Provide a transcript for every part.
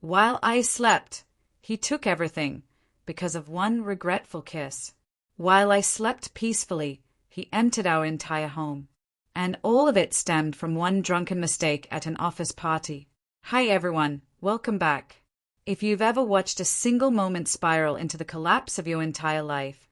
While I slept, he took everything because of one regretful kiss. While I slept peacefully, he emptied our entire home. And all of it stemmed from one drunken mistake at an office party. Hi everyone, welcome back. If you've ever watched a single moment spiral into the collapse of your entire life,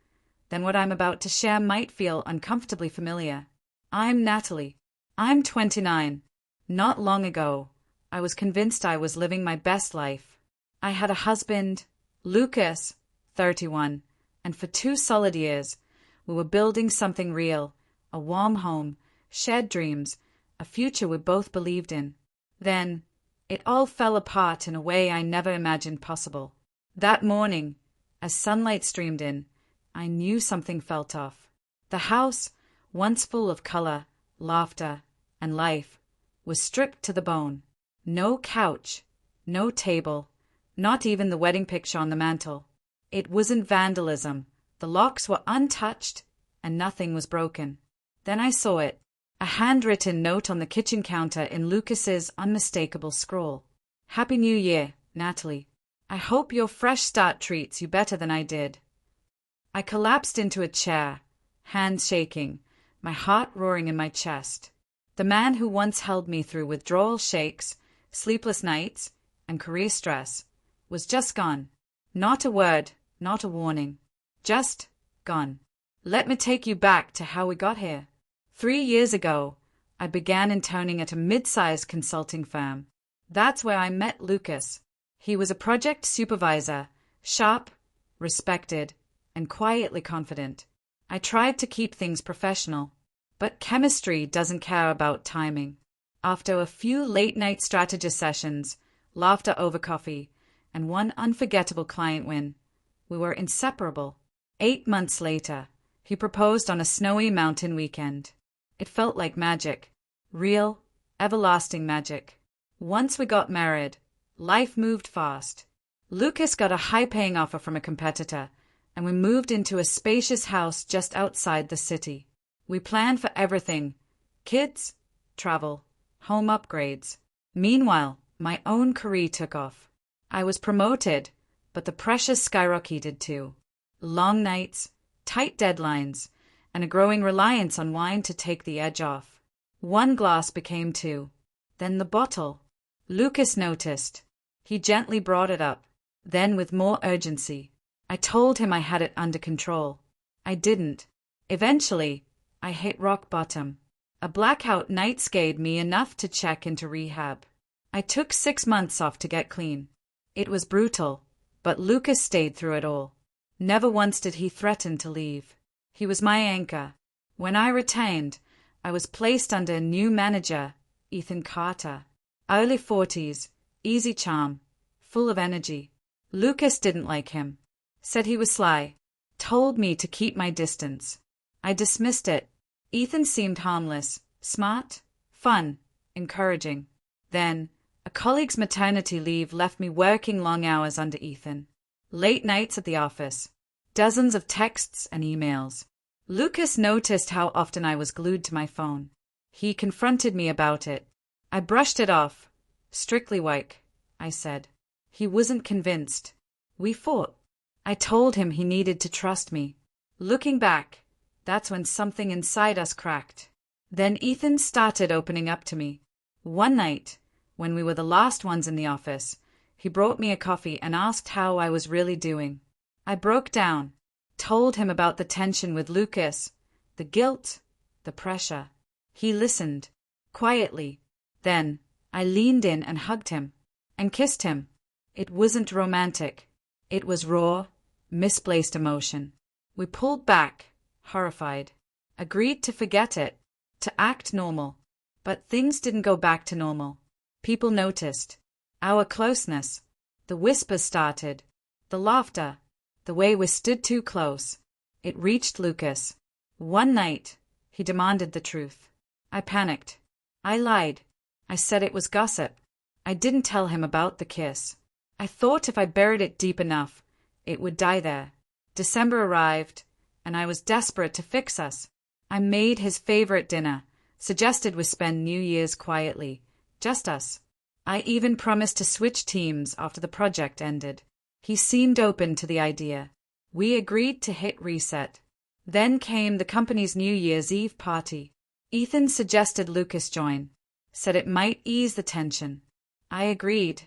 then what I'm about to share might feel uncomfortably familiar. I'm Natalie. I'm 29. Not long ago, I was convinced I was living my best life. I had a husband, Lucas, 31, and for 2 solid years, we were building something real, a warm home, shared dreams, a future we both believed in. Then, it all fell apart in a way I never imagined possible. That morning, as sunlight streamed in, I knew something felt off. The house, once full of color, laughter, and life, was stripped to the bone. No couch, no table, not even the wedding picture on the mantel. It wasn't vandalism. The locks were untouched, and nothing was broken. Then I saw it. A handwritten note on the kitchen counter in Lucas's unmistakable scrawl. Happy New Year, Natalie. I hope your fresh start treats you better than I did. I collapsed into a chair, hands shaking, my heart roaring in my chest. The man who once held me through withdrawal shakes, sleepless nights, and career stress was just gone. Not a word, not a warning. Just gone. Let me take you back to how we got here. 3 years ago, I began interning at a mid-sized consulting firm. That's where I met Lucas. He was a project supervisor, sharp, respected, and quietly confident. I tried to keep things professional, but chemistry doesn't care about timing. After a few late-night strategist sessions, laughter over coffee, and one unforgettable client win, we were inseparable. 8 months later, he proposed on a snowy mountain weekend. It felt like magic. Real, everlasting magic. Once we got married, life moved fast. Lucas got a high-paying offer from a competitor, and we moved into a spacious house just outside the city. We planned for everything: kids, travel, home upgrades. Meanwhile, my own career took off. I was promoted, but the pressure skyrocketed too. Long nights, tight deadlines, and a growing reliance on wine to take the edge off. One glass became 2. Then the bottle. Lucas noticed. He gently brought it up, then with more urgency. I told him I had it under control. I didn't. Eventually, I hit rock bottom. A blackout night scared me enough to check into rehab. I took 6 months off to get clean. It was brutal, but Lucas stayed through it all. Never once did he threaten to leave. He was my anchor. When I retained, I was placed under a new manager, Ethan Carter. Early 40s, easy charm, full of energy. Lucas didn't like him. Said he was sly. Told me to keep my distance. I dismissed it. Ethan seemed harmless, smart, fun, encouraging. Then, a colleague's maternity leave left me working long hours under Ethan. Late nights at the office. Dozens of texts and emails. Lucas noticed how often I was glued to my phone. He confronted me about it. I brushed it off. Strictly work, I said. He wasn't convinced. We fought. I told him he needed to trust me. Looking back, that's when something inside us cracked. Then Ethan started opening up to me. One night, when we were the last ones in the office, he brought me a coffee and asked how I was really doing. I broke down, told him about the tension with Lucas, the guilt, the pressure. He listened, quietly. Then, I leaned in and hugged him, and kissed him. It wasn't romantic. It was raw, misplaced emotion. We pulled back, horrified, agreed to forget it, to act normal. But things didn't go back to normal. People noticed. Our closeness. The whispers started. The laughter. The way we stood too close. It reached Lucas. One night, he demanded the truth. I panicked. I lied. I said it was gossip. I didn't tell him about the kiss. I thought if I buried it deep enough, it would die there. December arrived, and I was desperate to fix us. I made his favorite dinner, suggested we spend New Year's quietly, just us. I even promised to switch teams after the project ended. He seemed open to the idea. We agreed to hit reset. Then came the company's New Year's Eve party. Ethan suggested Lucas join, said it might ease the tension. I agreed,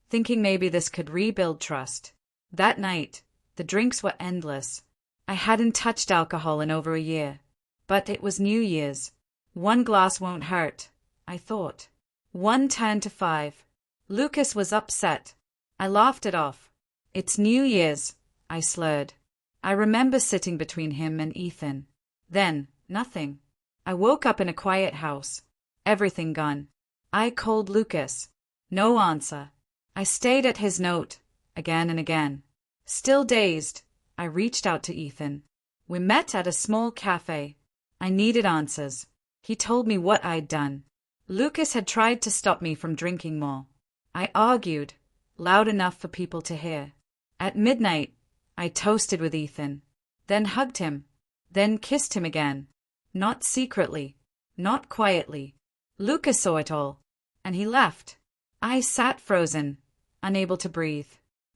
thinking maybe this could rebuild trust. That night, the drinks were endless. I hadn't touched alcohol in over a year. But it was New Year's. One glass won't hurt, I thought. 1 turned to 5. Lucas was upset. I laughed it off. It's New Year's, I slurred. I remember sitting between him and Ethan. Then, nothing. I woke up in a quiet house. Everything gone. I called Lucas. No answer. I stayed at his note, again and again. Still dazed, I reached out to Ethan. We met at a small cafe. I needed answers. He told me what I'd done. Lucas had tried to stop me from drinking more. I argued, loud enough for people to hear. At midnight, I toasted with Ethan, then hugged him, then kissed him again. Not secretly, not quietly. Lucas saw it all, and he left. I sat frozen, unable to breathe.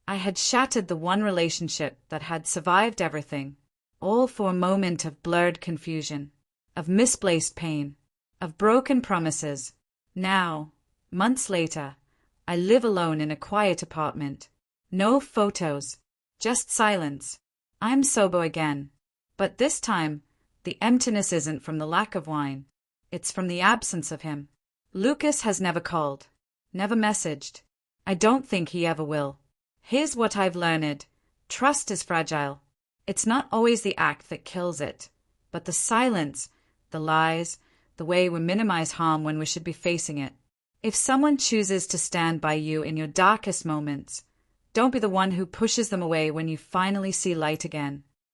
I had shattered the one relationship that had survived everything, all for a moment of blurred confusion, of misplaced pain, of broken promises. Now, months later, I live alone in a quiet apartment. No photos, just silence. I'm sober again. But this time, the emptiness isn't from the lack of wine. It's from the absence of him. Lucas has never called, never messaged. I don't think he ever will. Here's what I've learned. Trust is fragile. It's not always the act that kills it, but the silence, the lies, the way we minimize harm when we should be facing it. If someone chooses to stand by you in your darkest moments, don't be the one who pushes them away when you finally see light again.